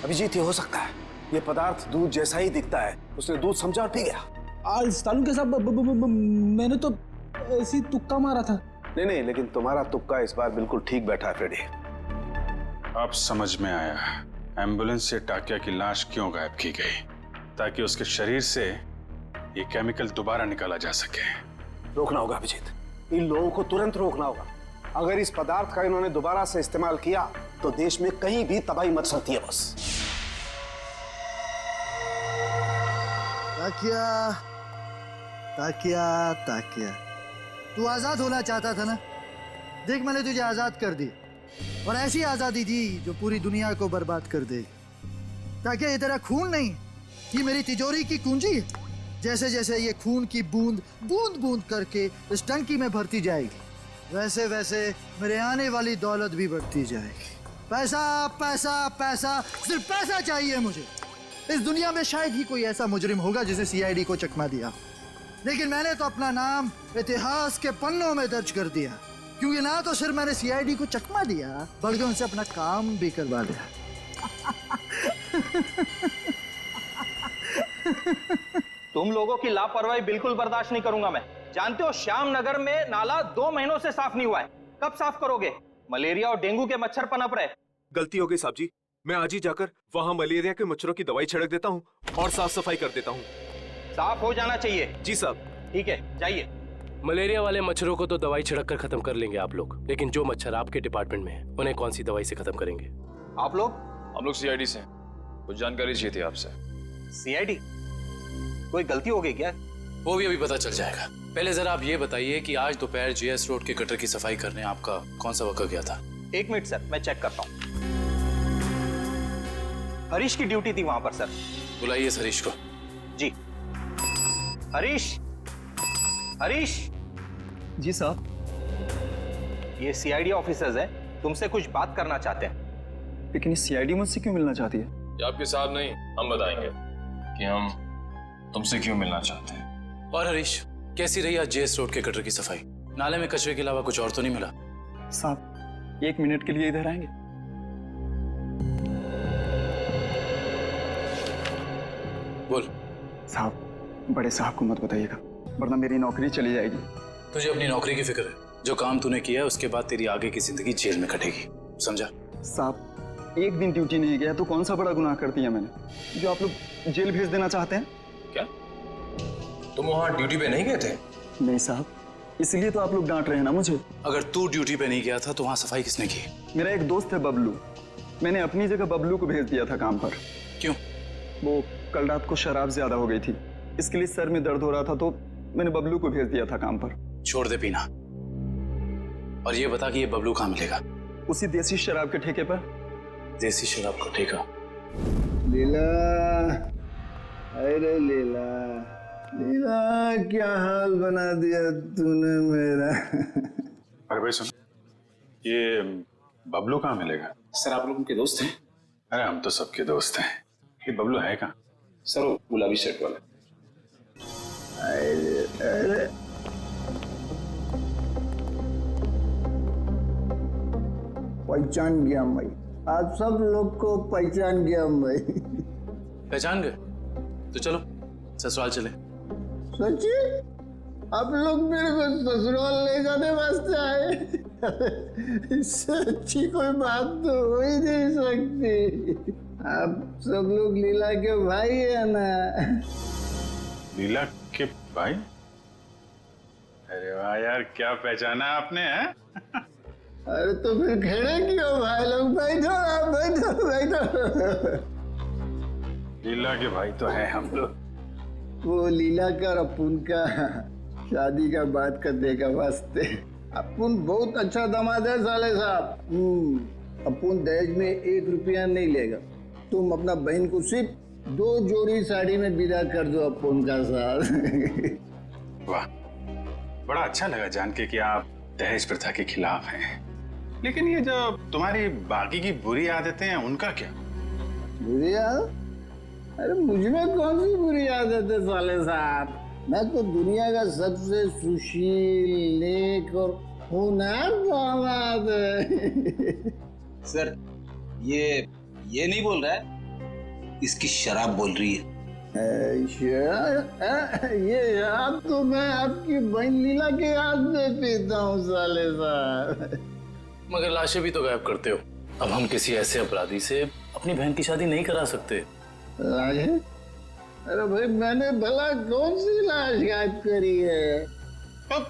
अभिजीत, ये हो सकता है। ये पदार्थ दूध जैसा ही दिखता है, उसने दूध समझा और पी गया। सालू के साथ मैंने तो ऐसी तुक्का मारा था। नहीं, लेकिन तुम्हारा तुक्का इस बार बिल्कुल ठीक बैठा है फ्रेडी। अब समझ में आया एम्बुलेंस से टाकिया की लाश क्यों गायब की गई, ताकि उसके शरीर से ये केमिकल दोबारा निकाला जा सके। रोकना होगा अभिजीत, इन लोगों को तुरंत रोकना होगा। अगर इस पदार्थ का इन्होंने दोबारा से इस्तेमाल किया तो देश में कहीं भी तबाही मच सकती है। बस ताकिया, ताकिया, ताकिया, तू आजाद होना चाहता था ना? देख, मैंने तुझे आजाद कर दी, और ऐसी आजादी दी जो पूरी दुनिया को बर्बाद कर दे। ताकि ये तेरा खून नहीं, ये मेरी तिजोरी की कुंजी है। जैसे जैसे ये खून की बूंद बूंद बूंद करके इस टंकी में भरती जाएगी, वैसे वैसे मेरे आने वाली दौलत भी बढ़ती जाएगी। पैसा पैसा पैसा, सिर्फ पैसा चाहिए मुझे। इस दुनिया में शायद ही कोई ऐसा मुजरिम होगा जिसे सीआईडी को चकमा दिया, लेकिन मैंने तो अपना नाम इतिहास के पन्नों में दर्ज कर दिया, क्योंकि ना तो सिर्फ मैंने सीआईडी को चकमा दिया, बल्कि उनसे अपना काम भी करवा लिया। तुम लोगों की लापरवाही बिल्कुल बर्दाश्त नहीं करूंगा मैं। जानते हो, श्याम नगर में नाला 2 महीनों से साफ नहीं हुआ है। कब साफ करोगे? मलेरिया और डेंगू के मच्छर पनप रहे। गलती हो गई साहब जी, मैं आज ही जाकर वहाँ मलेरिया के मच्छरों की दवाई छिड़क देता हूँ और साफ सफाई कर देता हूँ। साफ हो जाना चाहिए। जी साहब। ठीक है, जाइए। मलेरिया वाले मच्छरों को तो दवाई छिड़क कर खत्म कर लेंगे आप लोग, लेकिन जो मच्छर आपके डिपार्टमेंट में है उन्हें कौन सी दवाई से खत्म करेंगे? आप लोग? हम लोग सीआईडी से, कुछ जानकारी चाहिए थी आपसे। सीआईडी? कोई गलती हो गई क्या? वो भी अभी पता चल जाएगा। पहले जरा आप ये बताइए कि आज दोपहर जीएस रोड के गटर की सफाई करने आपका कौन सा वर्कर गया था? 1 मिनट सर, मैं चेक करता हूँ। हरीश की ड्यूटी थी वहां पर सर। बुलाइए इस हरीश को। जी। हरीश, हरीश। जी साहब। ये सीआईडी ऑफिसर्स हैं, तुमसे कुछ बात करना चाहते हैं। लेकिन ये सीआईडी मुझसे क्यों मिलना चाहती है? ये आपके साहब नहीं, हम बताएंगे कि हम तुमसे क्यों मिलना चाहते हैं। और हरीश, कैसी रही आज जेएस रोड के गटर की सफाई? नाले में कचरे के अलावा कुछ और तो नहीं मिला? साहब 1 मिनट के लिए इधर आएंगे? बोल। साहब बड़े साहब को मत बताइएगा, वरना मेरी नौकरी चली जाएगी। तुझे अपनी नौकरी की फिक्र है? जो काम तूने किया है उसके बाद तेरी आगे की जिंदगी जेल में कटेगी, समझा? साहब 1 दिन ड्यूटी नहीं गया तो कौन सा बड़ा गुनाह कर दिया मैंने जो आप लोग जेल भेज देना चाहते हैं? क्या तुम वहां ड्यूटी पे नहीं गए थे? नहीं साहब, इसलिए तो आप लोग डांट रहे हैं ना मुझे। अगर तू ड्यूटी पे नहीं गया था तो वहां सफाई किसने की? मेरा एक दोस्त है बबलू, मैंने अपनी जगह बबलू को भेज दिया था काम पर। क्यों? वो कल रात को शराब ज्यादा हो गई थी, इसके लिए सर में दर्द हो रहा था तो मैंने बबलू को भेज दिया था काम पर। छोड़ दे पीना और ये बता कि ये बबलू कहाँ मिलेगा? उसी देसी शराब के ठेके पर। देसी शराब का ठेका? लीला, अरे लीला, लीला क्या हाल बना दिया तूने मेरा। अरे भाई सुन, ये बबलू कहाँ मिलेगा? सर आप लोग उनके दोस्त हैं? अरे हम तो सबके दोस्त हैं। ये बबलू है कहाँ? सर वो गुलाबी शर्ट वाला। अरे पहचान गया मैं, आप सब लोग को पहचान गया मैं। पहचान गए? तो चलो ससुराल चले। सच्ची? आप लोग मेरे को ससुराल ले जाने वास्ते आए? इससे अच्छी कोई बात तो हो ही नहीं सकती। आप सब लोग लीला के भाई है ना? लीला के भाई? अरे वाह यार, क्या पहचाना आपने है? अरे तो फिर खड़े क्यों भाई लोग? बैठो आप, बैठो बैठो। लीला के भाई तो है हम लोग। वो लीला का और अपुन का शादी का बात करने का वास्ते। अपुन बहुत अच्छा दामाद है साले साहब। अपुन दहेज में 1 रुपया नहीं लेगा। तुम अपना बहन को सिर्फ 2 जोड़ी साड़ी में विदा कर दो अपुन का साथ। वाह, बड़ा अच्छा लगा जान के कि आप दहेज प्रथा के खिलाफ हैं। लेकिन ये जो तुम्हारी बाकी की बुरी आदतें हैं उनका क्या? बुरी आदत? अरे मुझमें कौन सी बुरी आदत है साले साहब? मैं तो दुनिया का सबसे सुशील, नेक और होनहार दामाद है। सर ये नहीं बोल रहा है, इसकी शराब बोल रही है। ये शराब तो मैं आपकी बहन लीला के हाथ में पीता हूँ साले साहब। मगर लाशें भी तो गायब करते हो। अब हम किसी ऐसे अपराधी से अपनी बहन की शादी नहीं करा सकते। लाशें? अरे भाई मैंने भला कौन सी लाश गायब करी है? अब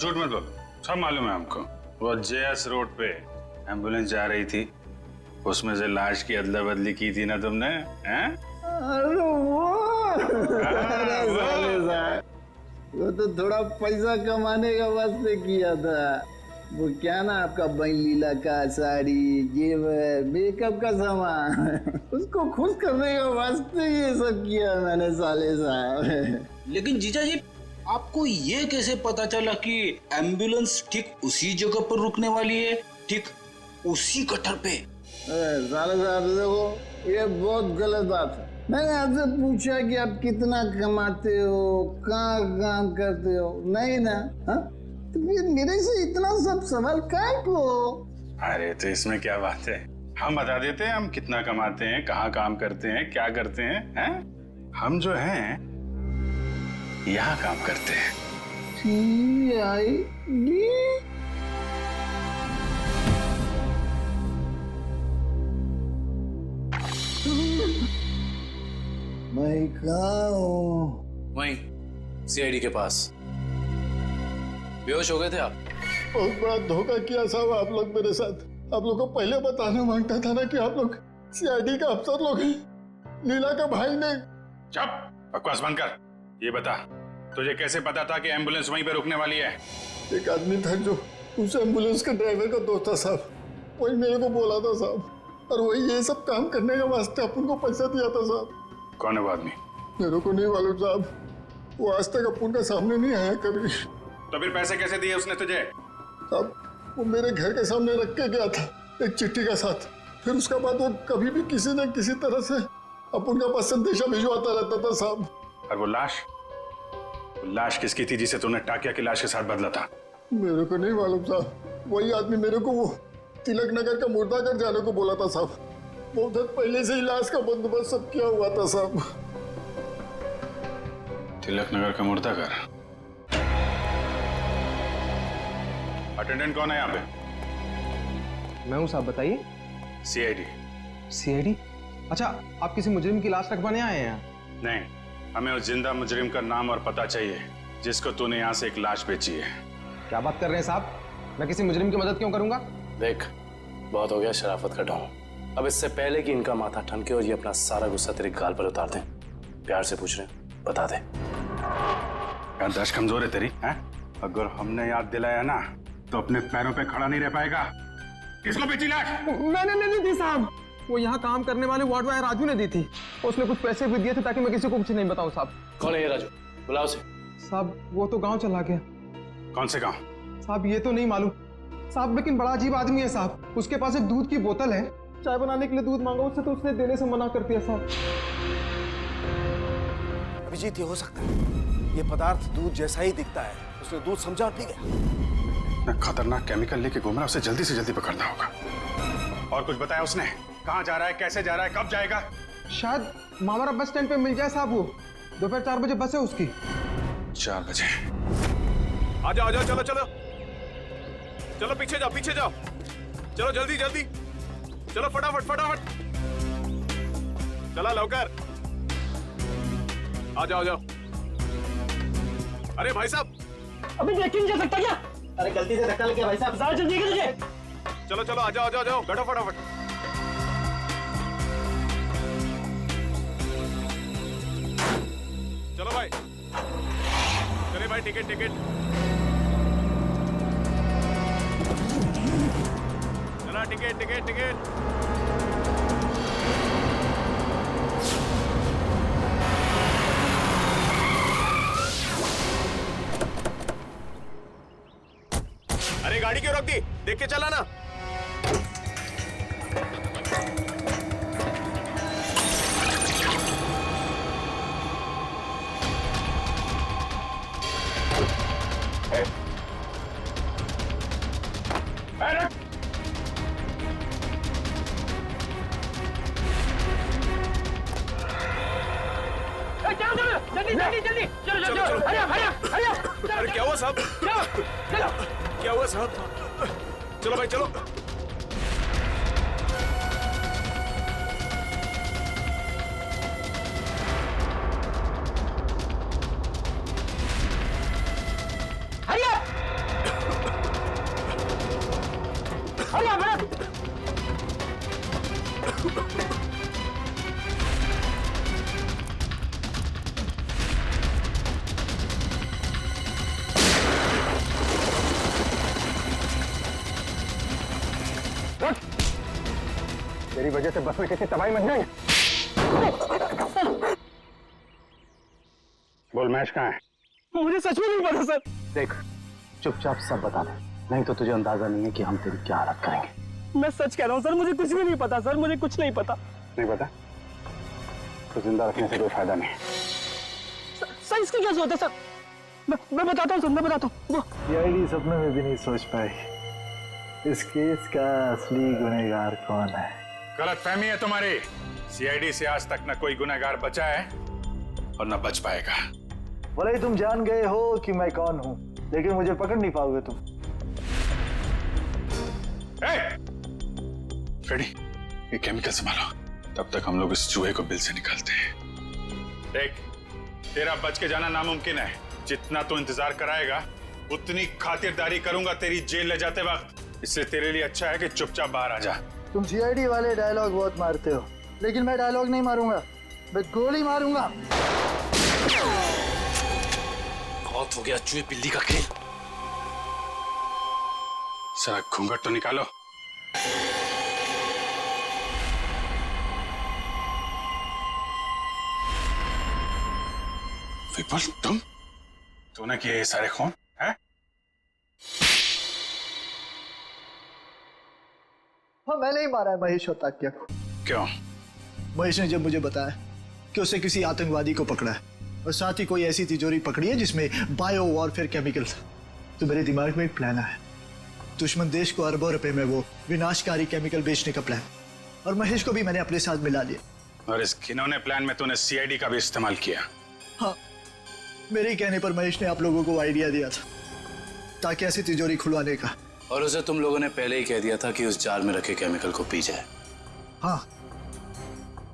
झूठ मत बोलो, सब मालूम है हमको। वो जेएस रोड पे एम्बुलेंस जा रही थी, उसमें से लाश की अदला बदली की थी ना तुमने? हैं? अरे वो तो थोड़ा पैसा कमाने का वास्ते किया था। वो क्या ना आपका बहन लीला का साड़ी, जेवर, मेकअप का सामान, उसको खुश करने का वास्ते ये सब किया मैंने साले साहब। लेकिन जीजा जी, आपको ये कैसे पता चला कि एम्बुलेंस ठीक उसी जगह पर रुकने वाली है, ठीक उसी कटर पे? साले साहब देखो, ये बहुत गलत बात है। मैंने आपसे पूछा कि आप कितना कमाते हो, कहाँ काम करते हो, नहीं ना? हाँ? तो फिर मेरे से इतना सब सवाल काहे को? अरे तो इसमें क्या बात है, हम बता देते हैं हम कितना कमाते हैं, कहाँ काम करते हैं, क्या करते हैं, हैं? हम जो हैं यहाँ काम करते हैं। CID? मैं कहाँ हूँ? वहीं सीआईडी के पास। बेहोश हो गए थे आप? बहुत बड़ा धोखा किया साहब आप लोग मेरे साथ। आप लोग को पहले बताना मांगता था ना कि आप लोग सीआईडी का अफसर लोग हैं। लीला का भाई ने। चुप, बकवास बंद कर। ये बता, तुझे कैसे पता था कि एम्बुलेंस वहीं पे रुकने वाली है? एक आदमी था जो उस एम्बुलेंस के ड्राइवर का दोस्त था साहब, वही मेरे को बोला था साहब, और वही ये सब काम करने के वास्ते अपन को पैसा दिया था साहब। कौन है वो आदमी? मेरे को नहीं मालूम साहब, वो आज तक अपन का सामने नहीं आया कभी। तो फिर पैसे कैसे दिए उसने तुझे? साहब वो मेरे घर के सामने रख के गया था एक चिट्ठी का साथ। फिर उसके बाद वो कभी भी किसी न किसी तरह से अपन का पास संदेशा भिजवाता रहता था साहब। और वो लाश किसकी थी जिसे तूने टाकिया की लाश के साथ बदला था? मेरे को नहीं मालूम साहब, वही आदमी मेरे को वो तिलक नगर का मुर्दाघर जाने को बोला था साहब। बहुत दिन पहले से ही लाश का बंदोबस्त सब किया हुआ था साहब। तिलक नगर का मुर्दाघर? अटेंडेंट कौन है यहाँ पे? मैं हूँ साहब, बताइए। सीआईडी। सीआईडी? अच्छा, आप किसी मुजरिम की लाश रखवाने आए हैं? नहीं, हमें उस जिंदा मुजरिम का नाम और पता चाहिए जिसको तूने यहाँ से एक लाश बेची है। क्या बात कर रहे हैं साहब? मैं किसी मुजरिम की मदद क्यों करूंगा? देख, बहुत हो गया शराफत का ढोंग। अब इससे पहले कि इनका माथा ठनके और ये अपना सारा गुस्सा तेरे गाल पर उतार दें, प्यार से पूछ रहे हैं, बता दे। याददाश्त कमजोर है तेरी, हैं? अगर हमने याद दिलाया ना तो अपने पैरों पे खड़ा नहीं रह पाएगा। किसको बेची लाश? मैंने नहीं दी साहब, वो यहाँ काम करने वाले वार्ड बॉय राजू ने दी थी। उसने कुछ पैसे भी दिए थे ताकि मैं किसी को कुछ नहीं बताऊं साहब। कौन है ये राजू? बुलाओ उसे। साहब वो तो गांव चला गया। कौन से गांव? साहब ये तो नहीं मालूम साहब, लेकिन बड़ा अजीब आदमी है साहब। उसके पास एक दूध की बोतल है, चाय बनाने के लिए दूध मांगा उससे तो उसने देने से मना कर दिया साहब। अभिजीत, ये हो सकता है ये पदार्थ दूध जैसा ही दिखता है, उसने दूध समझा और पी गया। खतरनाक केमिकल लेके घूम रहा, उसे जल्दी से जल्दी पकड़ना होगा। और कुछ बताया उसने? कहाँ जा रहा है, कैसे जा रहा है, कब जाएगा? शायद मामारा बस स्टैंड पे मिल जाए साहब। वो दोपहर 4 बजे बस है उसकी। 4 बजे? आ जाओ, चलो चलो चलो, पीछे जाओ, पीछे जाओ, चलो जल्दी जल्दी, चलो फटाफट फटाफट, चला लवकर, आ जाओ, आ जाओ। अरे भाई साहब, अभी देख नहीं जा सकता क्या? अरे गलती से धक्का लग गया भाई साहब, ज्यादा जल्दी है तुझे। चलो चलो, आ जाओ, आ जाओ, आ जाओ, बैठो फटाफट। चलो भाई, चलिए भाई, टिकट टिकट, चला टिकट टिकट टिकट। अरे गाड़ी क्यों रोक दी? देख के चला ना। जल्दी चलो, हरिया। अरे क्या हुआ साहब? क्या हुआ साहब? चलो भाई चलो। तेरी वजह से बस में कैसे तबाही मच जाएगी। बोल, महेश कहाँ है? मुझे सच में नहीं पता सर। देख, चुपचाप सब बता दे, नहीं तो तुझे अंदाजा नहीं है कि हम तेरी क्या हालत करेंगे। मैं सच कह रहा हूँ सर, मुझे कुछ भी नहीं पता सर, मुझे कुछ नहीं पता। नहीं पता तो जिंदा रखने से कोई फायदा नहीं। सर इसकी क्या जरूरत है सर? मैं बताता हूँ सर, मैं बताता हूँ। सीआईडी सपने में भी नहीं सोच पाई इस केस का असली गुनहगार कौन है। गलतफहमी है तुम्हारी। सीआईडी से आज तक न कोई गुनहगार बचा है और न बच पाएगा। भले ही तुम जान गए हो कि मैं कौन हूँ, लेकिन मुझे पकड़ नहीं पाओगे तुम। फ्रेडी, ये केमिकल संभालो, तब तक हम लोग इस चूहे को बिल से निकालते हैं। देख, तेरा बच के जाना नामुमकिन है। जितना तू इंतजार कराएगा उतनी खातिरदारी करूंगा तेरी जेल ले जाते वक्त। इसलिए तेरे लिए अच्छा है कि चुपचाप बाहर आ जा। तुम सीआईडी वाले डायलॉग बहुत मारते हो, लेकिन मैं डायलॉग नहीं मारूंगा, मैं गोली मारूंगा। बहुत हो गया चूहे बिल्ली का खेल। सारा घूंघट तो निकालो। विपुल, तूने किए ये सारे खून हैं? हाँ, मैंने ही मारा है महेश और ताकिया को। क्यों? महेश ने जब मुझे बताया कि उसे किसी आतंकवादी को पकड़ा है और साथ ही कोई ऐसी तिजोरी पकड़ी है जिसमें बायो वॉरफेयर केमिकल था, तो मेरे दिमाग में एक प्लान आया। दुश्मन देश को अरबों रुपए में वो विनाशकारी केमिकल बेचने का प्लान, और महेश को भी मैंने अपने साथ मिला लिया। और इस घिनौने प्लान में तूने सीआईडी का भी इस्तेमाल किया। हाँ, मेरे ही कहने पर महेश ने आप लोगों को आइडिया दिया था ताकि ऐसी तिजोरी खुलवाने का। और उसे तुम लोगों ने पहले ही कह दिया था कि उस जार में रखे केमिकल को पी जाए। हाँ,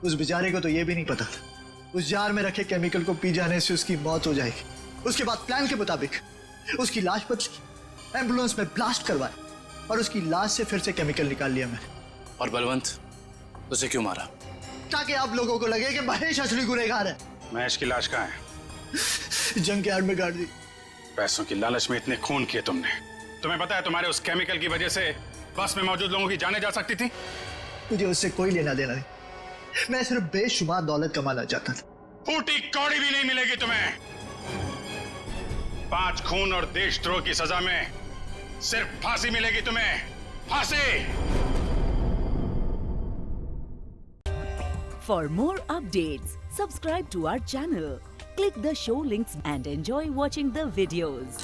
उस बेचारे को तो ये भी नहीं पता था उस जार में रखे केमिकल को पी जाने से उसकी मौत हो जाएगी। उसके बाद प्लान के मुताबिक उसकी लाश बदली, एम्बुलेंस में ब्लास्ट करवाया और उसकी लाश से फिर से केमिकल निकाल लिया मैंने। और बलवंत, उसे क्यों मारा? ताकि आप लोगों को लगे कि महेश असली गुनहगार है। महेश की लाश कहाँ है? जंग के आड़ में गाड़ दी। पैसों की लालच में इतने खून किए तुमने। तुम्हें पता है तुम्हारे उस केमिकल की वजह से बस में मौजूद लोगों की जानें जा सकती थी। मुझे उससे कोई लेना देना नहीं, मैं सिर्फ बेशुमार दौलत कमाना चाहता था। फूटी कौड़ी भी नहीं मिलेगी तुम्हें। 5 खून और देशद्रोह की सजा में सिर्फ फांसी मिलेगी तुम्हें, फांसी। For more updates, subscribe to our channel, click the show links and enjoy watching the videos.